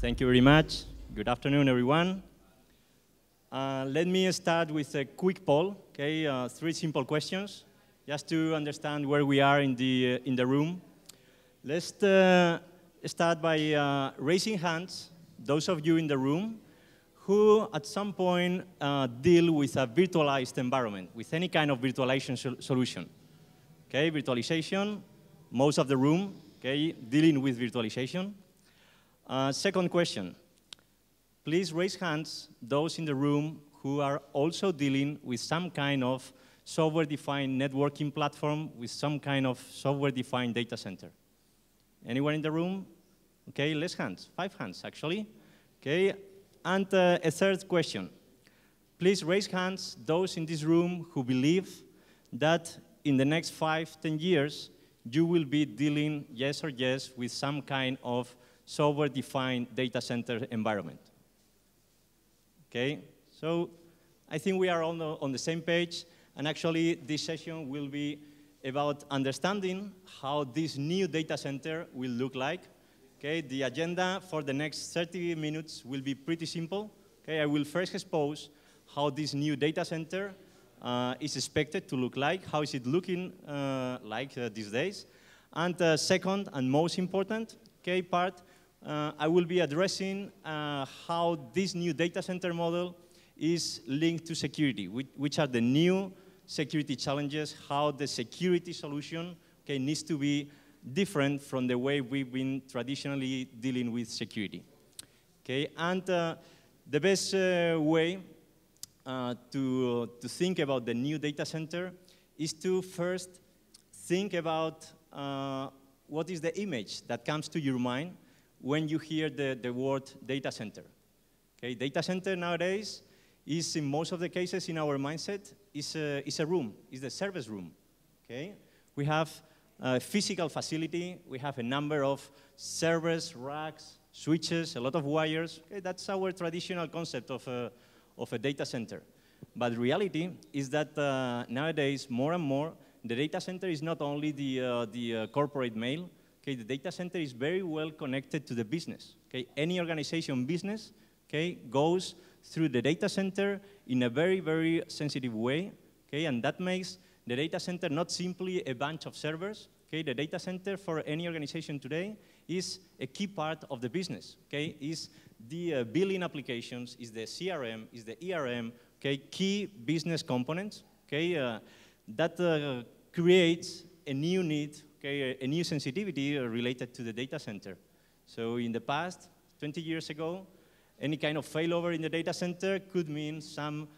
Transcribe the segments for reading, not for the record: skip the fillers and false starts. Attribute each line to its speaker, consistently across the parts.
Speaker 1: Thank you very much. Good afternoon, everyone. Let me start with a quick poll, okay? 3 simple questions, just to understand where we are in the room. Let's start by raising hands, those of you in the room who at some point deal with a virtualized environment, with any kind of virtualization solution. Okay, virtualization, most of the room, okay, dealing with virtualization. Second question, please raise hands, those in the room who are also dealing with some kind of software-defined networking platform, with some kind of software-defined data center. Anyone in the room? Okay, less hands, 5 hands actually. Okay, and a third question. Please raise hands, those in this room who believe that in the next 5–10 years, you will be dealing, yes or yes, with some kind of software-defined data center environment. Okay, so I think we are on the same page, and actually this session will be about understanding how this new data center will look like. Okay, the agenda for the next 30 minutes will be pretty simple. Okay, I will first expose how this new data center is expected to look like, how is it looking like these days. And second and most important part, I will be addressing how this new data center model is linked to security, which are the new security challenges, how the security solution needs to be different from the way we've been traditionally dealing with security. Okay, and the best way to think about the new data center is to first think about what is the image that comes to your mind when you hear the word data center. Okay, data center nowadays is, in most of the cases in our mindset, is a room, is the service room. Okay, we have a physical facility, we have a number of servers, racks, switches, a lot of wires. Okay, that's our traditional concept of a data center. But reality is that nowadays, more and more, the data center is not only the corporate mail. Okay, the data center is very well connected to the business. Okay, any organization business, okay, goes through the data center in a very, very sensitive way. Okay, and that makes the data center not simply a bunch of servers. Okay, the data center for any organization today is a key part of the business. Okay, is the billing applications, is the CRM, is the ERM. Okay, key business components. Okay, that creates a new need. Okay, a new sensitivity related to the data center. So in the past, 20 years ago, any kind of failover in the data center could mean some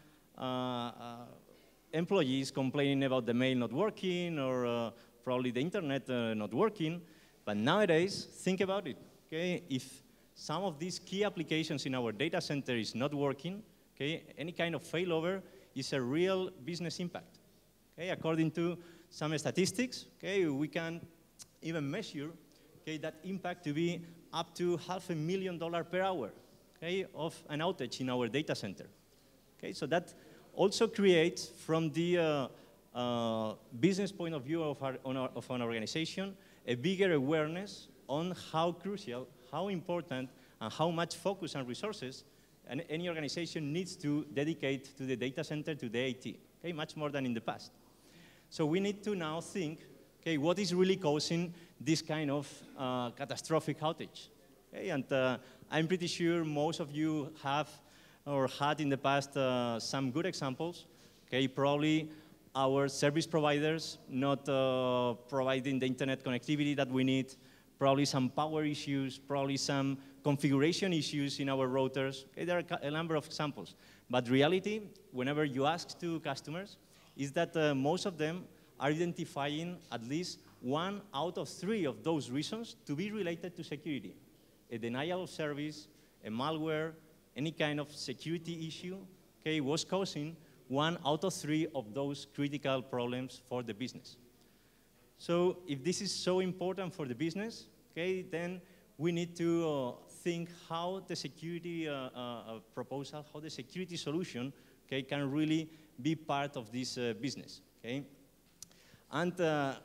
Speaker 1: employees complaining about the mail not working or probably the internet not working. But nowadays, think about it. Okay, if some of these key applications in our data center is not working, okay, any kind of failover is a real business impact. Okay, according to some statistics, okay, we can even measure, okay, that impact to be up to $500,000 per hour, okay, of an outage in our data center. Okay, so that also creates, from the business point of view of an organization, a bigger awareness on how crucial, how important, and how much focus and resources any organization needs to dedicate to the data center, to the IT, okay, much more than in the past. So we need to now think, okay, what is really causing this kind of catastrophic outage? Okay, and I'm pretty sure most of you have or had in the past some good examples. Okay, probably our service providers not providing the internet connectivity that we need, probably some power issues, probably some configuration issues in our routers. Okay, there are a number of examples. But reality, whenever you ask to customers, is that most of them are identifying at least 1 out of 3 of those reasons to be related to security. A denial of service, a malware, any kind of security issue, okay, was causing 1 out of 3 of those critical problems for the business. So if this is so important for the business, okay, then we need to think how the security proposal, how the security solution, okay, can really be part of this business, okay? And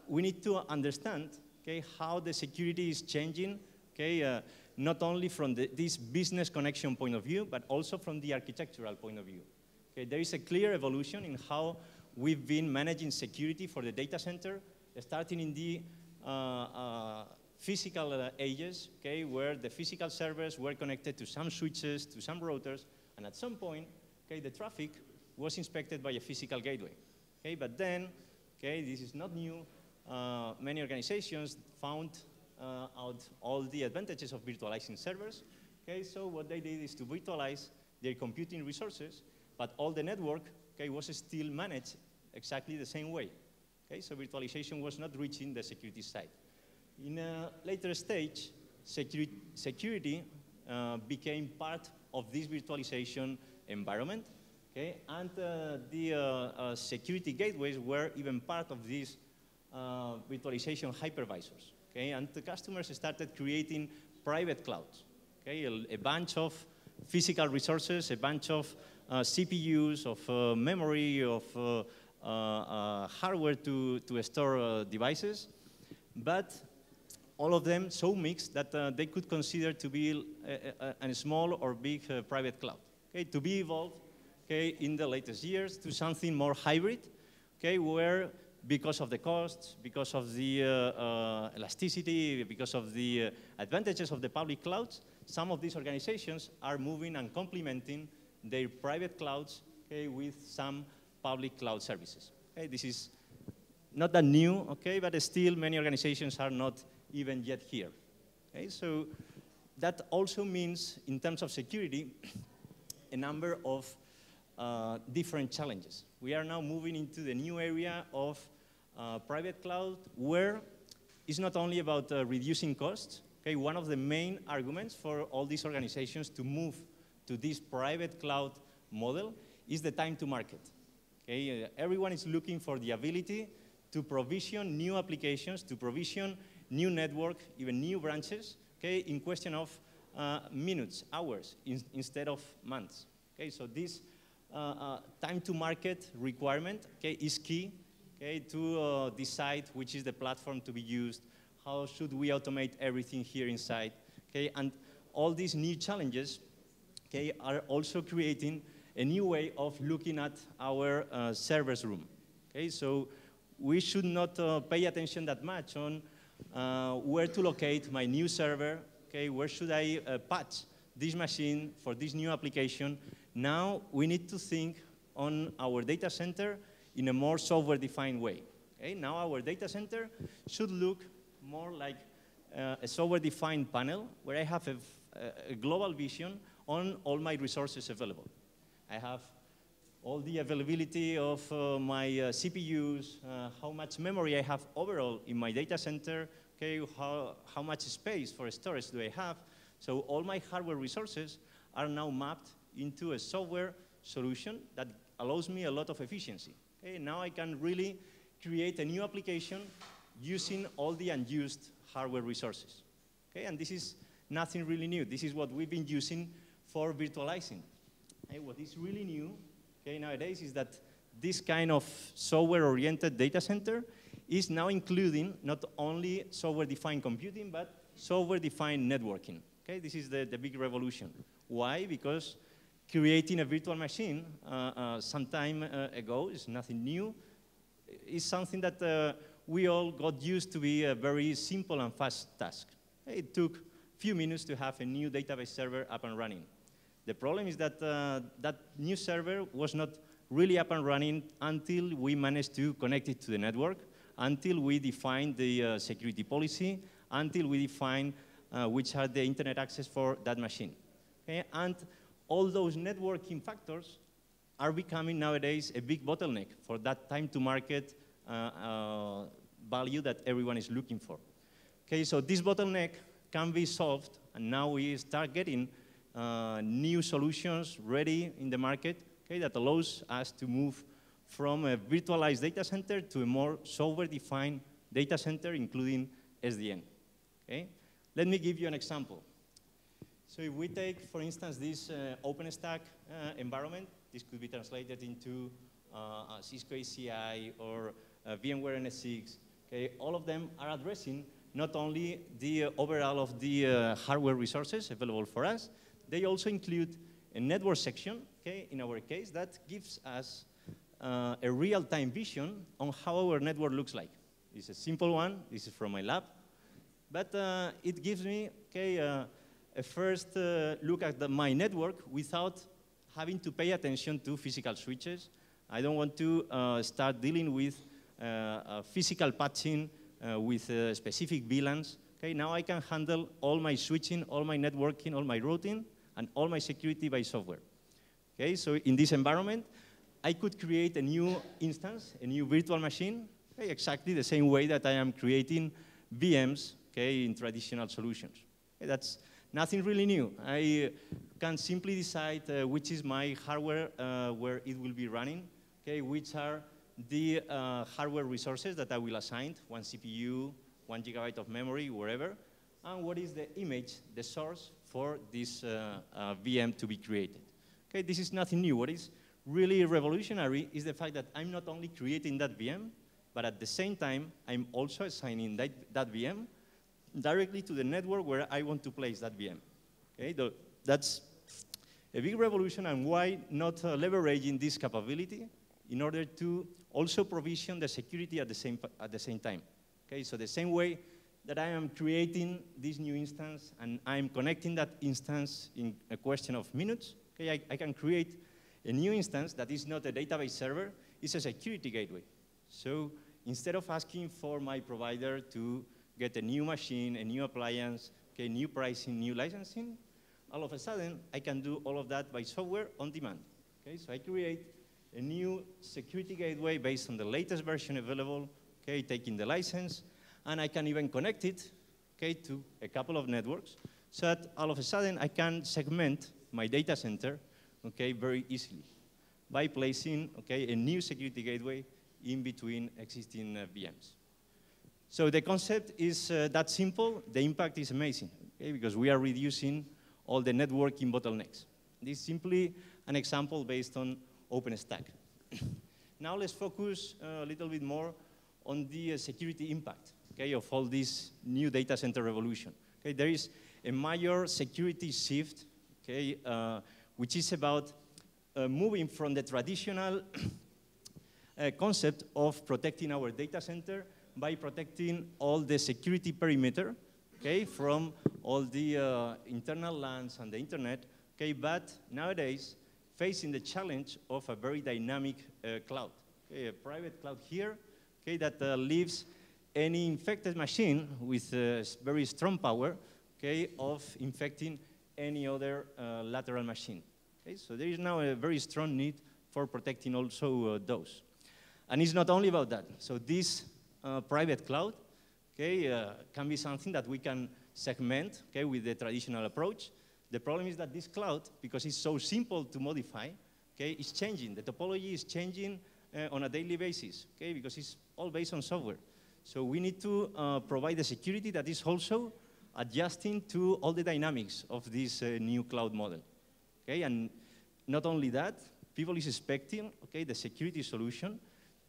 Speaker 1: we need to understand, okay, how the security is changing, okay, not only from this business connection point of view, but also from the architectural point of view. Okay, there is a clear evolution in how we've been managing security for the data center, starting in the physical ages, okay, where the physical servers were connected to some switches, to some routers, and at some point, okay, the traffic was inspected by a physical gateway. Okay, but then, okay, this is not new. Many organizations found out all the advantages of virtualizing servers. Okay, so what they did is to virtualize their computing resources, but all the network, okay, was still managed exactly the same way. Okay, so virtualization was not reaching the security side. In a later stage, security became part of this virtualization environment, okay, and the security gateways were even part of these virtualization hypervisors, okay, and the customers started creating private clouds, okay, a bunch of physical resources, a bunch of CPUs, of memory, of hardware to store devices, but all of them so mixed that they could consider to be a small or big private cloud, okay, to be evolved, okay, in the latest years to something more hybrid, okay, where because of the costs, because of the elasticity, because of the advantages of the public clouds, some of these organizations are moving and complementing their private clouds, okay, with some public cloud services. Okay, this is not that new, okay, but still many organizations are not even yet here. Okay, so that also means, in terms of security, a number of different challenges. We are now moving into the new area of private cloud, where it's not only about reducing costs. Okay, one of the main arguments for all these organizations to move to this private cloud model is the time to market. Okay, everyone is looking for the ability to provision new applications, to provision new network, even new branches, okay, in question of minutes, hours, instead of months. Okay, so this time to market requirement, okay, is key, okay, to decide which is the platform to be used, how should we automate everything here inside, okay, and all these new challenges, okay, are also creating a new way of looking at our servers room. Okay, so we should not pay attention that much on where to locate my new server. Okay, where should I patch this machine for this new application? Now we need to think on our data center in a more software-defined way. Okay, now our data center should look more like a software-defined panel where I have a global vision on all my resources available. I have all the availability of my CPUs, how much memory I have overall in my data center, okay, how much space for storage do I have. So all my hardware resources are now mapped into a software solution that allows me a lot of efficiency. Okay, now I can really create a new application using all the unused hardware resources. Okay, and this is nothing really new. This is what we've been using for virtualizing. Okay, what is really new, okay, nowadays is that this kind of software-oriented data center is now including not only software-defined computing, but software-defined networking. Okay, this is the big revolution. Why? Because creating a virtual machine some time ago is nothing new. It's something that we all got used to be a very simple and fast task. It took a few minutes to have a new database server up and running. The problem is that that new server was not really up and running until we managed to connect it to the network, until we defined the security policy, until we defined which are the internet access for that machine. Okay? And all those networking factors are becoming nowadays a big bottleneck for that time to market value that everyone is looking for. Okay, so this bottleneck can be solved, and now we start getting new solutions ready in the market, okay, that allows us to move from a virtualized data center to a more software-defined data center, including SDN. Okay? Let me give you an example. So if we take, for instance, this OpenStack environment, this could be translated into Cisco ACI or VMware NS6. Okay? All of them are addressing not only the overall of the hardware resources available for us, they also include a network section, okay, in our case, that gives us a real-time vision on how our network looks like. It's a simple one. This is from my lab. But it gives me, okay, a first look at my network without having to pay attention to physical switches. I don't want to start dealing with physical patching with specific VLANs. Okay, now I can handle all my switching, all my networking, all my routing, and all my security by software. Okay, so in this environment, I could create a new instance, a new virtual machine, okay, exactly the same way that I am creating VMs, okay, in traditional solutions. Okay, that's nothing really new. I can simply decide which is my hardware where it will be running, okay, which are the hardware resources that I will assign, 1 CPU, 1 GB of memory, wherever, and what is the image, the source for this VM to be created. Okay, this is nothing new. What is really revolutionary is the fact that I'm not only creating that VM, but at the same time, I'm also assigning that VM directly to the network where I want to place that VM. Okay, that's a big revolution, and why not leveraging this capability in order to also provision the security at the same time. Okay, so the same way that I am creating this new instance and I'm connecting that instance in a question of minutes, okay, I can create a new instance that is not a database server, it's a security gateway. So instead of asking for my provider to get a new machine, a new appliance, okay, new pricing, new licensing, all of a sudden I can do all of that by software on demand. Okay, so I create a new security gateway based on the latest version available, okay, taking the license, and I can even connect it, okay, to a couple of networks, so that all of a sudden I can segment my data center, okay, very easily by placing, okay, a new security gateway in between existing VMs. So the concept is that simple. The impact is amazing, okay, because we are reducing all the networking bottlenecks. This is simply an example based on OpenStack. Now let's focus a little bit more on the security impact, okay, of all this new data center revolution. Okay, there is a major security shift, okay, which is about moving from the traditional concept of protecting our data center by protecting all the security perimeter, okay, from all the internal LANs and the internet, okay, but nowadays facing the challenge of a very dynamic cloud, okay, a private cloud here, okay, that leaves any infected machine with very strong power, okay, of infecting any other lateral machine. Okay, so there is now a very strong need for protecting also those. And it's not only about that. So this private cloud, okay, can be something that we can segment, okay, with the traditional approach. The problem is that this cloud, because it's so simple to modify, okay, is changing. The topology is changing on a daily basis, okay, because it's all based on software. So we need to provide the security that is also adjusting to all the dynamics of this new cloud model, okay? And not only that, people is expecting, okay, the security solution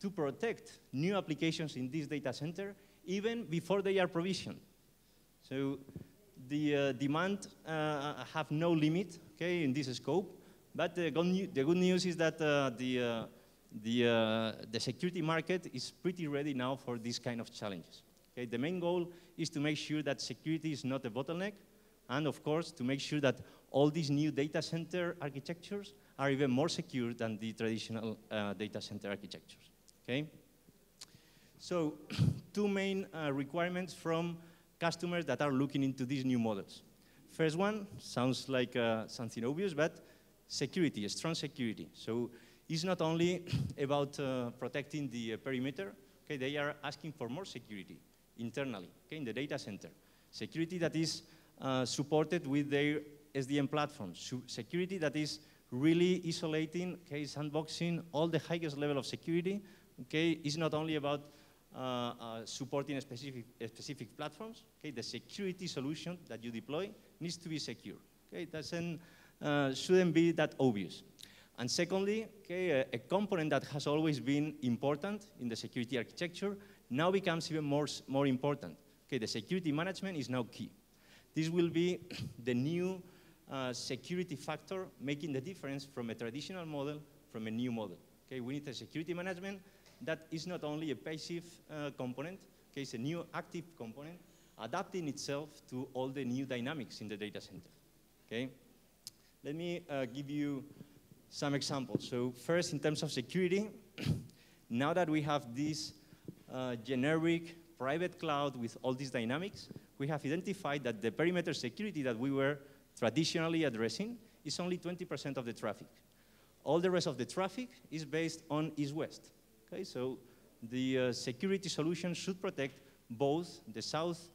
Speaker 1: to protect new applications in this data center even before they are provisioned. So the demand have no limit, okay, in this scope, but the good news is that the security market is pretty ready now for these kind of challenges. Okay, the main goal is to make sure that security is not a bottleneck, and of course, to make sure that all these new data center architectures are even more secure than the traditional data center architectures. Okay? So, two main requirements from customers that are looking into these new models. First one sounds like something obvious, but security, strong security. So it's not only about protecting the perimeter, okay, they are asking for more security internally, okay, in the data center. Security that is supported with their SDN platforms. Security that is really isolating, okay, sandboxing all the highest level of security, okay, is not only about supporting specific platforms, okay, the security solution that you deploy needs to be secure, okay, it shouldn't be that obvious. And secondly, okay, a component that has always been important in the security architecture now becomes even more important, Okay, the security management is now key. This will be the new security factor making the difference from a traditional model from a new model. Okay, we need a security management that is not only a passive component, okay, it's a new active component adapting itself to all the new dynamics in the data center. Okay, let me give you some examples. So first, in terms of security, now that we have this generic private cloud with all these dynamics, we have identified that the perimeter security that we were traditionally addressing is only 20% of the traffic. All the rest of the traffic is based on east-west. Okay, so the security solution should protect both the south,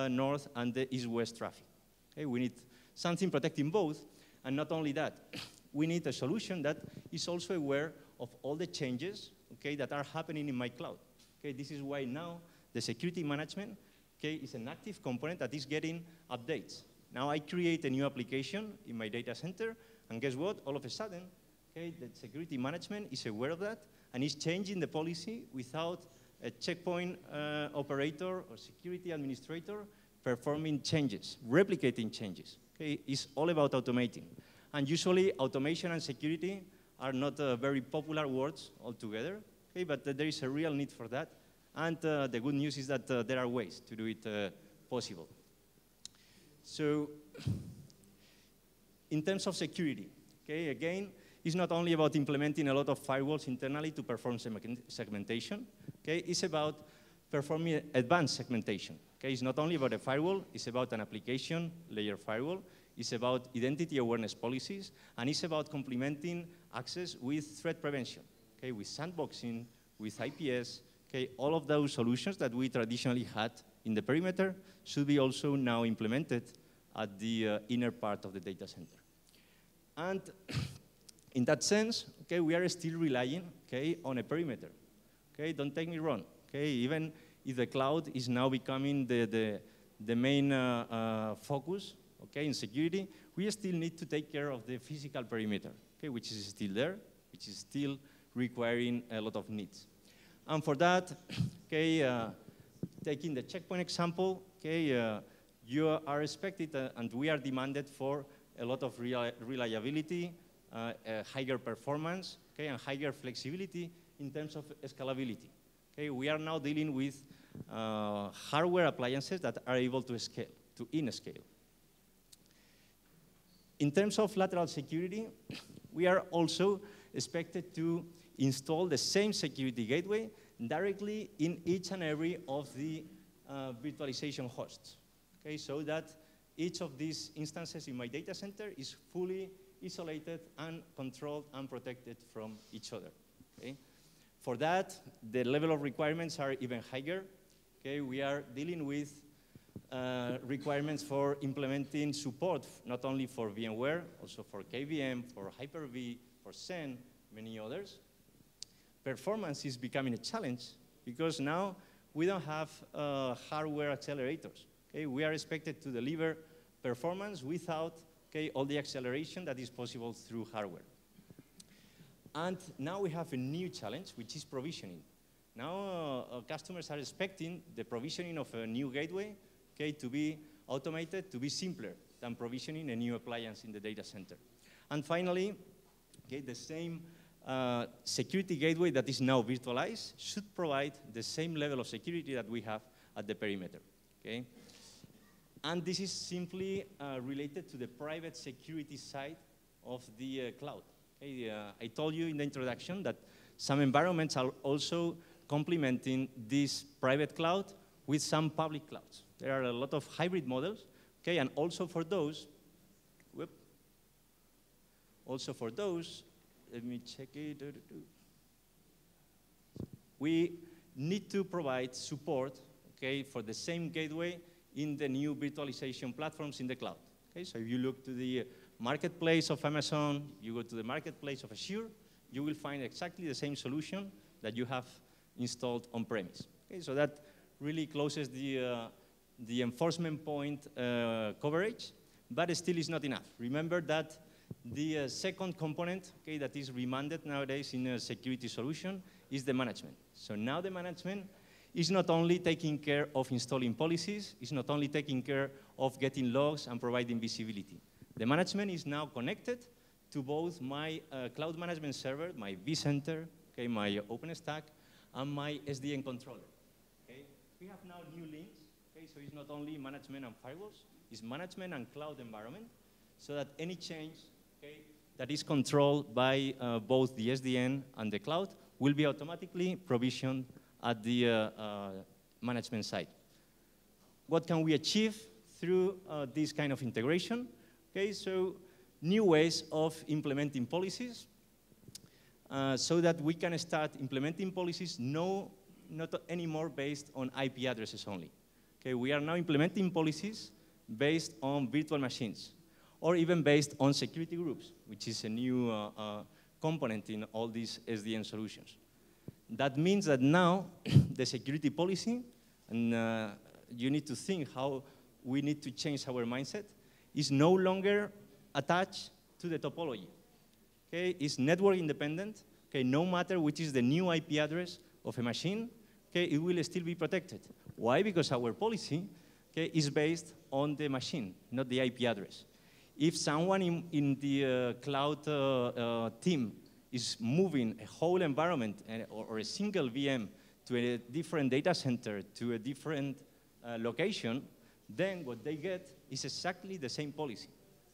Speaker 1: north, and the east-west traffic. Okay, we need something protecting both, and not only that, we need a solution that is also aware of all the changes, okay, that are happening in my cloud. Okay, this is why now the security management, okay, is an active component that is getting updates. Now I create a new application in my data center, and guess what? All of a sudden, okay, the security management is aware of that and is changing the policy without a checkpoint operator or security administrator performing changes, replicating changes. Okay, it's all about automating. And usually automation and security are not very popular words altogether, okay, but there is a real need for that. And the good news is that there are ways to do it possible. So in terms of security, okay, again, it's not only about implementing a lot of firewalls internally to perform segmentation. Okay, it's about performing advanced segmentation. Okay, it's not only about a firewall, it's about an application layer firewall. It's about identity awareness policies, and it's about complementing access with threat prevention. Okay, with sandboxing, with IPS. Okay, all of those solutions that we traditionally had in the perimeter should be also now implemented at the inner part of the data center. And in that sense, okay, we are still relying, okay, on a perimeter. Okay, don't take me wrong. Okay, even if the cloud is now becoming the main focus, okay, in security, we still need to take care of the physical perimeter, okay, which is still there, which is still requiring a lot of needs. And for that, okay, taking the checkpoint example, okay, you are expected and we are demanded for a lot of reliability, higher performance, okay, and higher flexibility in terms of scalability. Okay, we are now dealing with hardware appliances that are able to scale, to in-scale. In terms of lateral security, we are also expected to install the same security gateway directly in each and every of the virtualization hosts. Okay, so that each of these instances in my data center is fully isolated and controlled and protected from each other. Okay? For that, the level of requirements are even higher. Okay? We are dealing with requirements for implementing support, not only for VMware, also for KVM, for Hyper-V, for Xen, many others. Performance is becoming a challenge because now we don't have hardware accelerators. Okay? We are expected to deliver performance without, okay, all the acceleration that is possible through hardware. And now we have a new challenge, which is provisioning. Now customers are expecting the provisioning of a new gateway, okay, to be automated, to be simpler than provisioning a new appliance in the data center. And finally, okay, the same security gateway that is now virtualized should provide the same level of security that we have at the perimeter. Okay? And this is simply related to the private security side of the cloud. Okay? I told you in the introduction that some environments are also complementing this private cloud with some public clouds. There are a lot of hybrid models, okay, and also for those, let me check it. We need to provide support, okay, for the same gateway in the new virtualization platforms in the cloud. Okay, so if you look to the marketplace of Amazon, you go to the marketplace of Azure, you will find exactly the same solution that you have installed on premise. Okay, so that really closes the enforcement point coverage, but it still is not enough. Remember that the second component, okay, that is demanded nowadays in a security solution is the management. So now the management is not only taking care of installing policies, it's not only taking care of getting logs and providing visibility. The management is now connected to both my cloud management server, my vCenter, okay, my OpenStack, and my SDN controller. Okay? We have now new links, okay, so it's not only management and firewalls, it's management and cloud environment, so that any change, okay, that is controlled by both the SDN and the cloud will be automatically provisioned at the management side. What can we achieve through this kind of integration? Okay, so new ways of implementing policies so that we can start implementing policies not anymore based on IP addresses only. Okay, we are now implementing policies based on virtual machines or even based on security groups, which is a new component in all these SDN solutions. That means that now the security policy, and you need to think how we need to change our mindset, is no longer attached to the topology. Okay, it's network independent. Okay, no matter which is the new IP address of a machine, okay, it will still be protected. Why? Because our policy, okay, is based on the machine, not the IP address. If someone in the cloud team is moving a whole environment or a single VM to a different data center, to a different location, then what they get is exactly the same policy,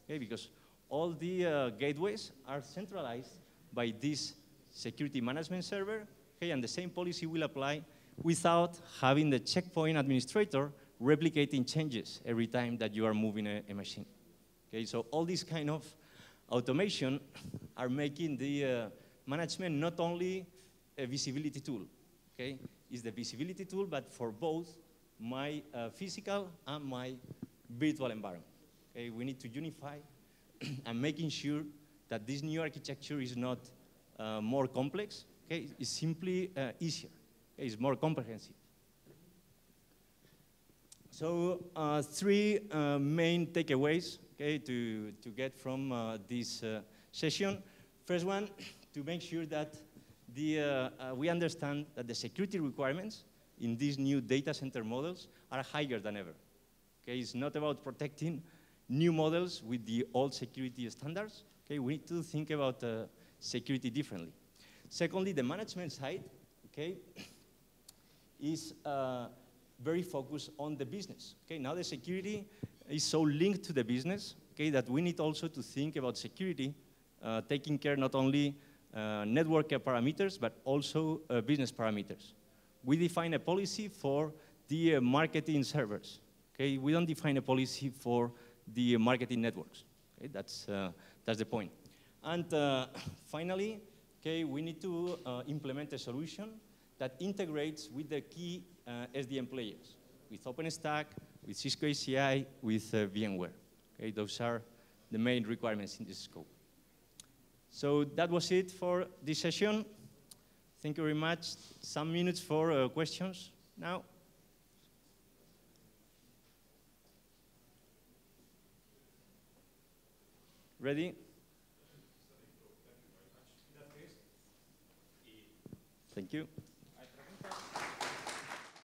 Speaker 1: okay? Because all the gateways are centralized by this security management server, okay? And the same policy will apply without having the checkpoint administrator replicating changes every time that you are moving a machine. Okay, so all these kind of automation are making the management not only a visibility tool, okay? It's the visibility tool, but for both my physical and my virtual environment. Okay, we need to unify and making sure that this new architecture is not more complex, okay? It's simply easier, okay? It's more comprehensive. So three main takeaways, okay, to get from this session. First one, to make sure that we understand that the security requirements in these new data center models are higher than ever. Okay, it's not about protecting new models with the old security standards. Okay, we need to think about security differently. Secondly, the management side, okay, is very focused on the business. Okay, now the security is so linked to the business, okay, that we need also to think about security, taking care not only network parameters, but also business parameters. We define a policy for the marketing servers. Okay, we don't define a policy for the marketing networks. Okay, that's the point. And finally, okay, we need to implement a solution that integrates with the key SDN players, with OpenStack, with Cisco ACI, with VMware. Okay, those are the main requirements in this scope. So that was it for this session. Thank you very much. Some minutes for questions now. Ready? Thank you.